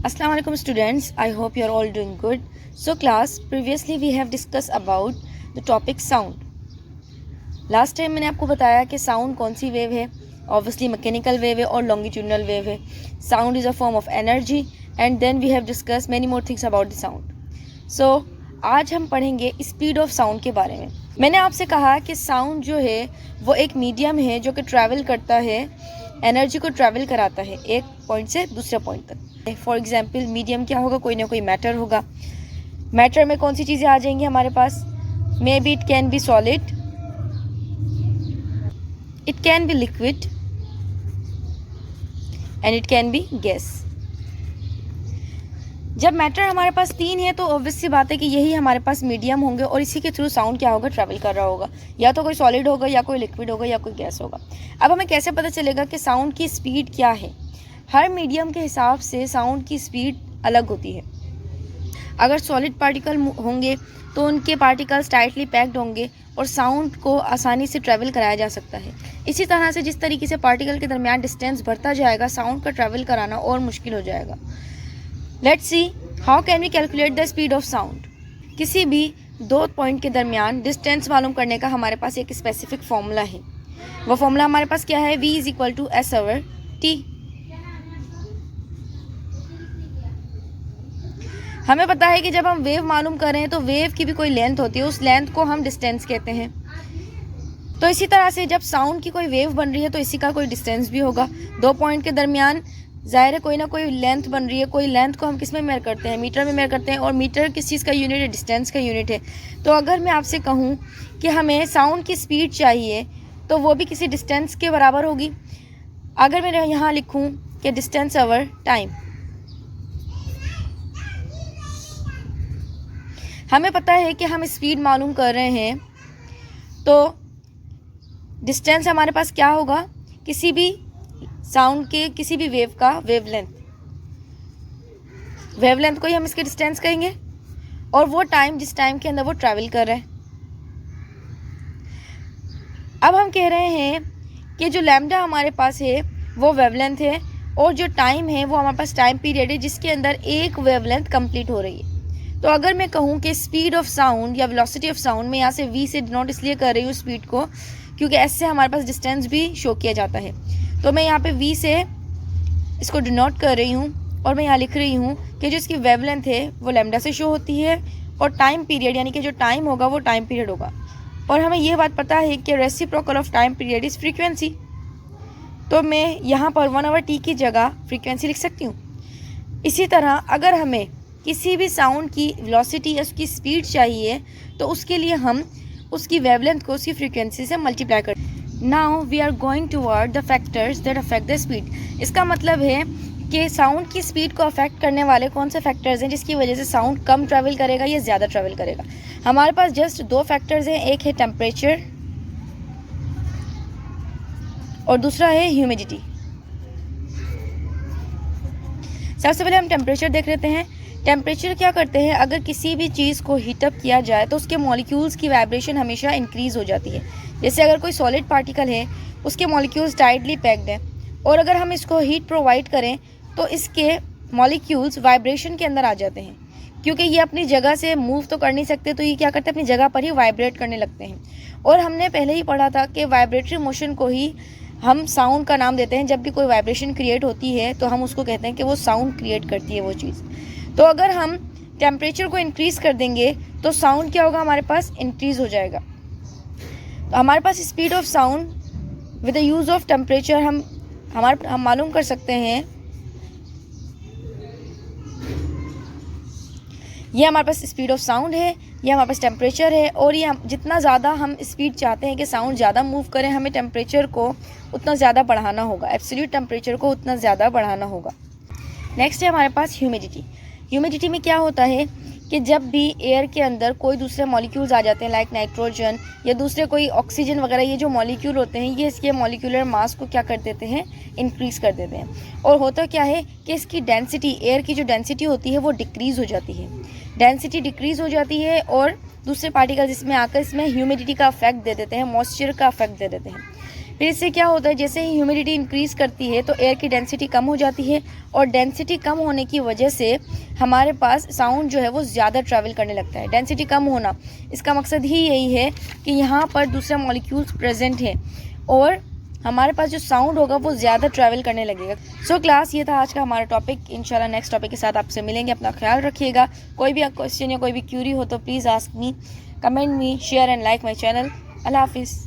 Assalamu alaikum students, I hope you are all doing good. So class, previously we have discussed about the topic sound. Last time मैंने आपको बताया कि sound कौन सी wave है. Obviously mechanical wave है और longitudinal wave है. Sound is a form of energy and then we have discussed many more things about the sound. So आज हम पढ़ेंगे स्पीड ऑफ साउंड के बारे में. मैंने आपसे कहा कि साउंड जो है वो एक मीडियम है जो कि ट्रैवल करता है, एनर्जी को ट्रैवल कराता है एक पॉइंट से दूसरे पॉइंट तक. फॉर एग्जांपल मीडियम क्या होगा, कोई ना कोई मैटर होगा. मैटर में कौन सी चीज़ें आ जाएंगी हमारे पास? Maybe it can be solid, it can be liquid and it can be gas. जब मैटर हमारे पास तीन है तो ऑब्वियस सी बात है कि यही हमारे पास मीडियम होंगे और इसी के थ्रू साउंड क्या होगा, ट्रैवल कर रहा होगा. या तो कोई सॉलिड होगा या कोई लिक्विड होगा या कोई गैस होगा. अब हमें कैसे पता चलेगा कि साउंड की स्पीड क्या है? हर मीडियम के हिसाब से साउंड की स्पीड अलग होती है. अगर सॉलिड पार्टिकल होंगे तो उनके पार्टिकल्स टाइटली पैक्ड होंगे और साउंड को आसानी से ट्रैवल कराया जा सकता है. इसी तरह से जिस तरीके से पार्टिकल के दरमियान डिस्टेंस बढ़ता जाएगा, साउंड का ट्रैवल कराना और मुश्किल हो जाएगा. Let's see how can we calculate the speed of sound. किसी भी दो पॉइंट के दरमियान डिस्टेंस मालूम करने का हमारे पास एक स्पेसिफिक फॉर्मूला है. वो फॉर्मूला हमारे पास क्या है? v is equal to S over T. हमें पता है कि जब हम वेव मालूम कर रहे हैं तो वेव की भी कोई लेंथ होती है, उस लेंथ को हम डिस्टेंस कहते हैं. तो इसी तरह से जब साउंड की कोई वेव बन रही है तो इसी का कोई डिस्टेंस भी होगा. दो पॉइंट के दरमियान ज़ाहिर है कोई ना कोई लेंथ बन रही है. कोई लेंथ को हम किस में मेयर करते हैं? मीटर में मेयर करते हैं. और मीटर किस चीज़ का यूनिट है? डिस्टेंस का यूनिट है. तो अगर मैं आपसे कहूँ कि हमें साउंड की स्पीड चाहिए तो वो भी किसी डिस्टेंस के बराबर होगी. अगर मैं यहाँ लिखूँ कि डिस्टेंस ओवर टाइम, हमें पता है कि हम स्पीड मालूम कर रहे हैं तो डिस्टेंस हमारे पास क्या होगा? किसी भी साउंड के किसी भी वेव का वेवलेंथ को ही हम इसके डिस्टेंस कहेंगे. और वो टाइम जिस टाइम के अंदर वो ट्रैवल कर रहा है. अब हम कह रहे हैं कि जो लैम्डा हमारे पास है वो वेवलेंथ है और जो टाइम है वो हमारे पास टाइम पीरियड है जिसके अंदर एक वेवलेंथ कंप्लीट हो रही है. तो अगर मैं कहूँ कि स्पीड ऑफ साउंड या वेलोसिटी ऑफ साउंड, मैं यहाँ से v से डिनोट इसलिए कर रही हूँ स्पीड को क्योंकि s से हमारे पास डिस्टेंस भी शो किया जाता है. तो मैं यहाँ पे v से इसको डिनोट कर रही हूँ और मैं यहाँ लिख रही हूँ कि जो इसकी वेवलेंथ है वो लैम्डा से शो होती है और टाइम पीरियड यानी कि जो टाइम होगा वो टाइम पीरियड होगा. और हमें ये बात पता है कि reciprocal of time period is frequency. तो मैं यहाँ पर 1/t की जगह फ्रीक्वेंसी लिख सकती हूँ. इसी तरह अगर हमें किसी भी साउंड की वेलोसिटी या उसकी स्पीड चाहिए तो उसके लिए हम उसकी वेवलेंथ को उसकी फ्रीक्वेंसी से मल्टीप्लाई कर. Now we are going toward the factors that affect the speed. इसका मतलब है कि साउंड की स्पीड को अफेक्ट करने वाले कौन से फैक्टर्स हैं जिसकी वजह से साउंड कम ट्रैवल करेगा या ज़्यादा ट्रैवल करेगा. हमारे पास जस्ट दो फैक्टर्स हैं, एक है टेम्परेचर और दूसरा है ह्यूमिडिटी. सबसे पहले हम टेम्परेचर देख लेते हैं. टेम्परेचर क्या करते हैं? अगर किसी भी चीज़ को हीटअप किया जाए तो उसके मॉलिक्यूल्स की वाइब्रेशन हमेशा इंक्रीज़ हो जाती है. जैसे अगर कोई सॉलिड पार्टिकल है, उसके मॉलिक्यूल्स टाइटली पैक्ड हैं और अगर हम इसको हीट प्रोवाइड करें तो इसके मॉलिक्यूल्स वाइब्रेशन के अंदर आ जाते हैं. क्योंकि ये अपनी जगह से मूव तो कर नहीं सकते तो ये क्या करते हैं? अपनी जगह पर ही वाइब्रेट करने लगते हैं. और हमने पहले ही पढ़ा था कि वाइब्रेटरी मोशन को ही हम साउंड का नाम देते हैं. जब भी कोई वाइब्रेशन क्रिएट होती है तो हम उसको कहते हैं कि वो साउंड क्रिएट करती है वो चीज़. तो अगर हम टेम्परेचर को इंक्रीज़ कर देंगे तो साउंड क्या होगा? हमारे पास इंक्रीज़ हो जाएगा. तो हमारे पास speed of sound with the use of temperature हम मालूम कर सकते हैं. ये हमारे पास स्पीड ऑफ साउंड है, ये हमारे पास टेम्परेचर है. और ये जितना ज़्यादा हम स्पीड चाहते हैं कि साउंड ज़्यादा मूव करें, हमें टेम्परेचर को उतना ज़्यादा बढ़ाना होगा, एब्सोल्यूट टेम्परेचर को उतना ज़्यादा बढ़ाना होगा. नेक्स्ट है हमारे पास ह्यूमिडिटी. ह्यूमिडिटी में क्या होता है कि जब भी एयर के अंदर कोई दूसरे मॉलिक्यूल्स आ जाते हैं लाइक नाइट्रोजन या दूसरे कोई ऑक्सीजन वगैरह, ये जो मॉलिक्यूल होते हैं ये इसके मॉलिक्यूलर मास को क्या कर देते हैं? इंक्रीज़ कर देते हैं. और होता क्या है कि इसकी डेंसिटी, एयर की जो डेंसिटी होती है वो डिक्रीज़ हो जाती है. डेंसिटी डिक्रीज़ हो जाती है और दूसरे पार्टिकल्स इसमें आकर इसमें ह्यूमिडिटी का अफेक्ट दे देते हैं, मॉइस्चर का अफेक्ट दे देते हैं. फिर इससे क्या होता है, जैसे ही ह्यूमिडिटी इंक्रीज़ करती है तो एयर की डेंसिटी कम हो जाती है, और डेंसिटी कम होने की वजह से हमारे पास साउंड जो है वो ज़्यादा ट्रैवल करने लगता है। डेंसिटी कम होना, इसका मकसद ही यही है कि यहाँ पर दूसरा मॉलिक्यूल्स प्रेजेंट है और हमारे पास जो साउंड होगा वो ज़्यादा ट्रैवल करने लगेगा। सो क्लास, ये था आज का हमारा टॉपिक। इंशाल्लाह नेक्स्ट टॉपिक के साथ आपसे मिलेंगे। अपना ख्याल रखिएगा। कोई भी क्वेश्चन या कोई भी क्यूरी हो तो please ask me, comment me, share and like my channel. अल्लाह हाफिज़।